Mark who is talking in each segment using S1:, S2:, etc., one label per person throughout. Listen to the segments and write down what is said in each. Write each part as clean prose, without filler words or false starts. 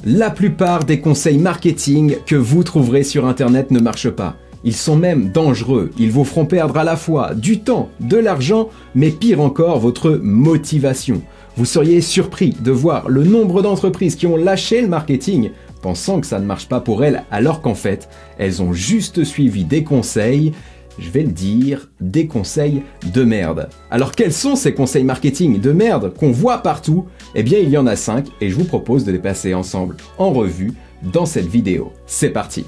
S1: La plupart des conseils marketing que vous trouverez sur Internet ne marchent pas. Ils sont même dangereux. Ils vous feront perdre à la fois du temps, de l'argent, mais pire encore, votre motivation. Vous seriez surpris de voir le nombre d'entreprises qui ont lâché le marketing, pensant que ça ne marche pas pour elles, alors qu'en fait, elles ont juste suivi des conseils, je vais le dire, des conseils de merde. Alors quels sont ces conseils marketing de merde qu'on voit partout? Eh bien il y en a 5 et je vous propose de les passer ensemble en revue dans cette vidéo. C'est parti!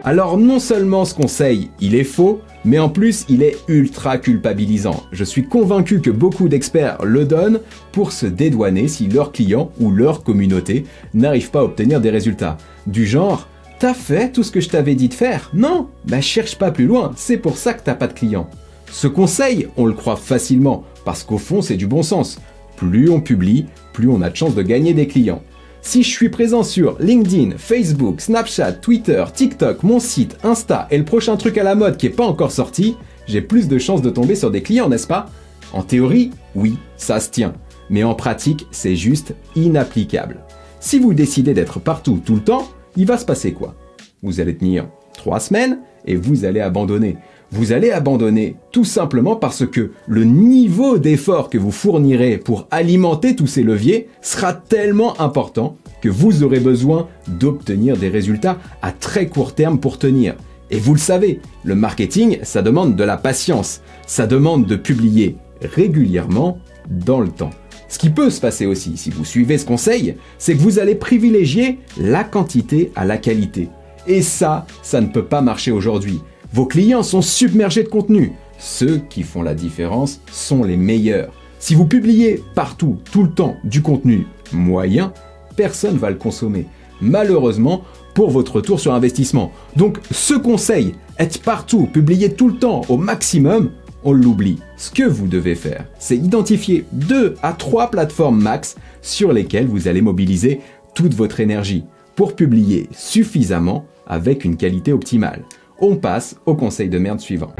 S1: Alors non seulement ce conseil, il est faux, mais en plus il est ultra culpabilisant. Je suis convaincu que beaucoup d'experts le donnent pour se dédouaner si leurs clients ou leur communauté n'arrivent pas à obtenir des résultats. Du genre, t'as fait tout ce que je t'avais dit de faire? Non, bah cherche pas plus loin, c'est pour ça que t'as pas de clients. Ce conseil, on le croit facilement, parce qu'au fond c'est du bon sens. Plus on publie, plus on a de chances de gagner des clients. Si je suis présent sur LinkedIn, Facebook, Snapchat, Twitter, TikTok, mon site, Insta et le prochain truc à la mode qui n'est pas encore sorti, j'ai plus de chances de tomber sur des clients, n'est-ce pas? En théorie, oui, ça se tient. Mais en pratique, c'est juste inapplicable. Si vous décidez d'être partout tout le temps, il va se passer quoi? Vous allez tenir 3 semaines et vous allez abandonner. Vous allez abandonner tout simplement parce que le niveau d'effort que vous fournirez pour alimenter tous ces leviers sera tellement important que vous aurez besoin d'obtenir des résultats à très court terme pour tenir. Et vous le savez, le marketing, ça demande de la patience, ça demande de publier régulièrement dans le temps. Ce qui peut se passer aussi, si vous suivez ce conseil, c'est que vous allez privilégier la quantité à la qualité. Et ça ne peut pas marcher aujourd'hui. Vos clients sont submergés de contenu. Ceux qui font la différence sont les meilleurs. Si vous publiez partout, tout le temps, du contenu moyen, personne ne va le consommer. Malheureusement, pour votre retour sur investissement. Donc, ce conseil, être partout, publier tout le temps au maximum, on l'oublie. Ce que vous devez faire, c'est identifier 2 à 3 plateformes max sur lesquelles vous allez mobiliser toute votre énergie pour publier suffisamment avec une qualité optimale. On passe au conseil de merde suivant.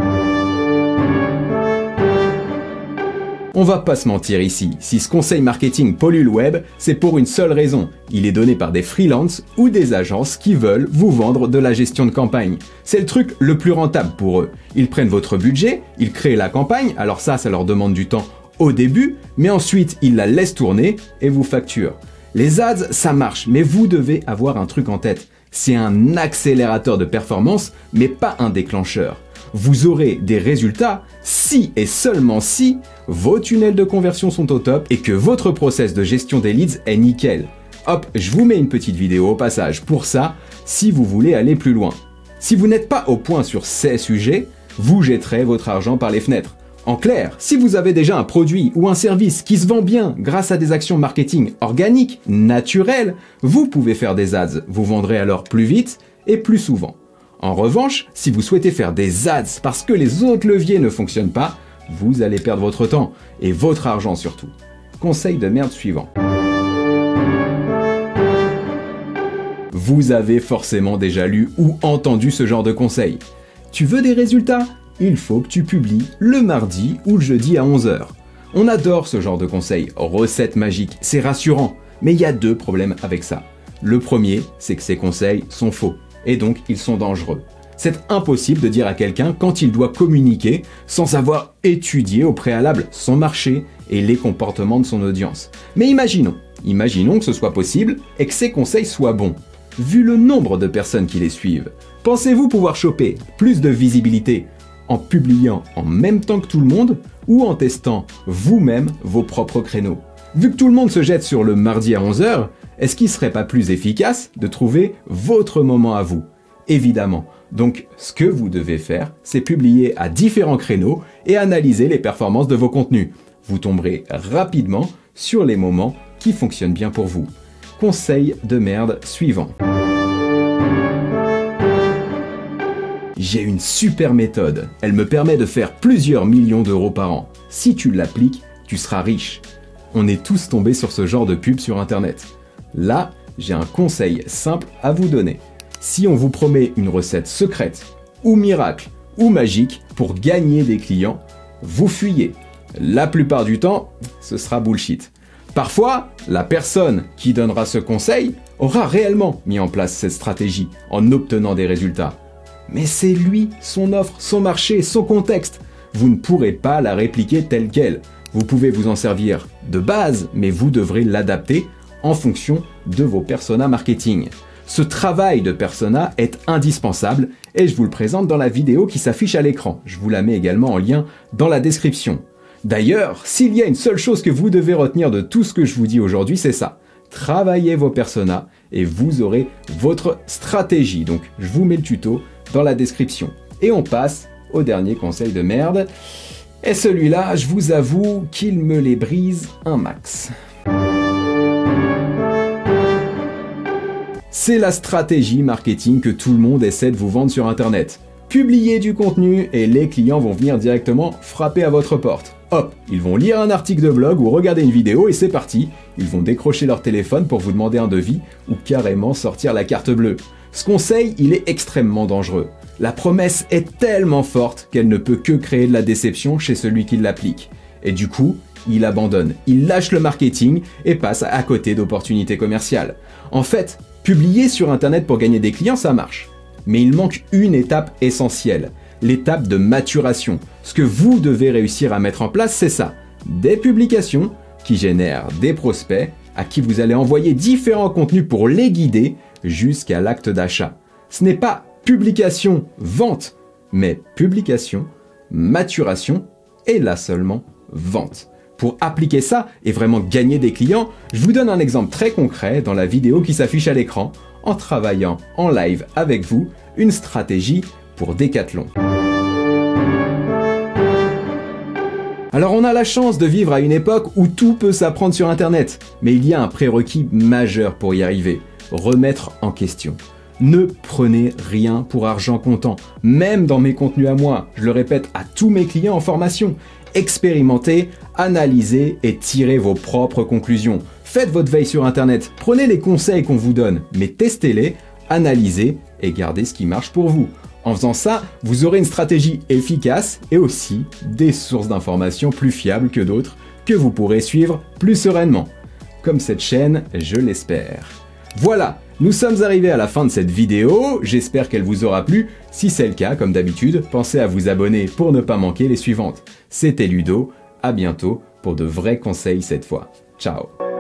S1: On va pas se mentir ici, si ce conseil marketing pollue le web, c'est pour une seule raison. Il est donné par des freelances ou des agences qui veulent vous vendre de la gestion de campagne. C'est le truc le plus rentable pour eux. Ils prennent votre budget, ils créent la campagne, alors ça leur demande du temps au début, mais ensuite ils la laissent tourner et vous facturent. Les ads, ça marche, mais vous devez avoir un truc en tête. C'est un accélérateur de performance, mais pas un déclencheur. Vous aurez des résultats si et seulement si vos tunnels de conversion sont au top et que votre process de gestion des leads est nickel. Hop, je vous mets une petite vidéo au passage pour ça, si vous voulez aller plus loin. Si vous n'êtes pas au point sur ces sujets, vous jetterez votre argent par les fenêtres. En clair, si vous avez déjà un produit ou un service qui se vend bien grâce à des actions marketing organiques, naturelles, vous pouvez faire des ads, vous vendrez alors plus vite et plus souvent. En revanche, si vous souhaitez faire des ads parce que les autres leviers ne fonctionnent pas, vous allez perdre votre temps et votre argent surtout. Conseil de merde suivant. Vous avez forcément déjà lu ou entendu ce genre de conseil. Tu veux des résultats ? Il faut que tu publies le mardi ou le jeudi à 11 h. On adore ce genre de conseils, recettes magiques, c'est rassurant. Mais il y a 2 problèmes avec ça. Le premier, c'est que ces conseils sont faux, et donc ils sont dangereux. C'est impossible de dire à quelqu'un quand il doit communiquer sans avoir étudié au préalable son marché et les comportements de son audience. Mais imaginons que ce soit possible et que ces conseils soient bons. Vu le nombre de personnes qui les suivent, pensez-vous pouvoir choper plus de visibilité en publiant en même temps que tout le monde ou en testant vous-même vos propres créneaux? Vu que tout le monde se jette sur le mardi à 11 h, est-ce qu'il serait pas plus efficace de trouver votre moment à vous? Évidemment. Donc, ce que vous devez faire, c'est publier à différents créneaux et analyser les performances de vos contenus. Vous tomberez rapidement sur les moments qui fonctionnent bien pour vous. Conseil de merde suivant. J'ai une super méthode. Elle me permet de faire plusieurs millions d'euros par an. Si tu l'appliques, tu seras riche. On est tous tombés sur ce genre de pub sur Internet. Là, j'ai un conseil simple à vous donner. Si on vous promet une recette secrète, ou miracle, ou magique pour gagner des clients, vous fuyez. La plupart du temps, ce sera bullshit. Parfois, la personne qui donnera ce conseil aura réellement mis en place cette stratégie en obtenant des résultats. Mais c'est lui, son offre, son marché, son contexte. Vous ne pourrez pas la répliquer telle qu'elle. Vous pouvez vous en servir de base, mais vous devrez l'adapter en fonction de vos personas marketing. Ce travail de persona est indispensable et je vous le présente dans la vidéo qui s'affiche à l'écran. Je vous la mets également en lien dans la description. D'ailleurs, s'il y a une seule chose que vous devez retenir de tout ce que je vous dis aujourd'hui, c'est ça. Travaillez vos personas et vous aurez votre stratégie. Donc, je vous mets le tuto dans la description. Et on passe au dernier conseil de merde. Et celui-là, je vous avoue qu'il me les brise un max. C'est la stratégie marketing que tout le monde essaie de vous vendre sur Internet. Publiez du contenu et les clients vont venir directement frapper à votre porte. Hop, ils vont lire un article de blog ou regarder une vidéo et c'est parti. Ils vont décrocher leur téléphone pour vous demander un devis ou carrément sortir la carte bleue. Ce conseil, il est extrêmement dangereux. La promesse est tellement forte qu'elle ne peut que créer de la déception chez celui qui l'applique. Et du coup, il abandonne, il lâche le marketing et passe à côté d'opportunités commerciales. En fait, publier sur Internet pour gagner des clients, ça marche. Mais il manque une étape essentielle, l'étape de maturation. Ce que vous devez réussir à mettre en place, c'est ça. Des publications qui génèrent des prospects à qui vous allez envoyer différents contenus pour les guider jusqu'à l'acte d'achat. Ce n'est pas publication, vente, mais publication, maturation et là seulement vente. Pour appliquer ça et vraiment gagner des clients, je vous donne un exemple très concret dans la vidéo qui s'affiche à l'écran en travaillant en live avec vous une stratégie pour Decathlon. Alors on a la chance de vivre à une époque où tout peut s'apprendre sur Internet, mais il y a un prérequis majeur pour y arriver, remettre en question. Ne prenez rien pour argent comptant, même dans mes contenus à moi, je le répète à tous mes clients en formation. Expérimentez, analysez et tirez vos propres conclusions. Faites votre veille sur Internet, prenez les conseils qu'on vous donne, mais testez-les, analysez et gardez ce qui marche pour vous. En faisant ça, vous aurez une stratégie efficace et aussi des sources d'informations plus fiables que d'autres que vous pourrez suivre plus sereinement. Comme cette chaîne, je l'espère. Voilà, nous sommes arrivés à la fin de cette vidéo, j'espère qu'elle vous aura plu. Si c'est le cas, comme d'habitude, pensez à vous abonner pour ne pas manquer les suivantes. C'était Ludo, à bientôt pour de vrais conseils cette fois. Ciao.